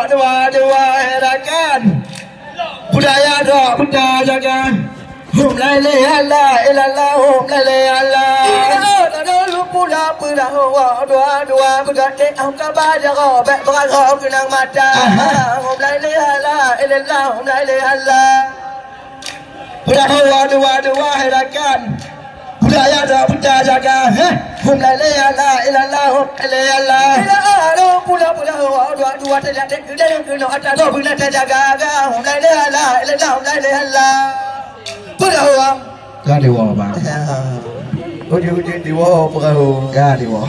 dua herakan budaya doa budaya kan hum la ilaha illallah hum la ilaha dulu pula dua budaya am kabar jaga bek beragam kenang mata hum la ilaha illallah hum la ilaha dua herakan budaya doa budaya kan hum la ilaha illallah hum la ilaha pula dua tidak tidak kena atas dua benda terjaga hum la ilaha illallah hum la ilaha pula ga dewa bang ujung dewa perahu ga dewa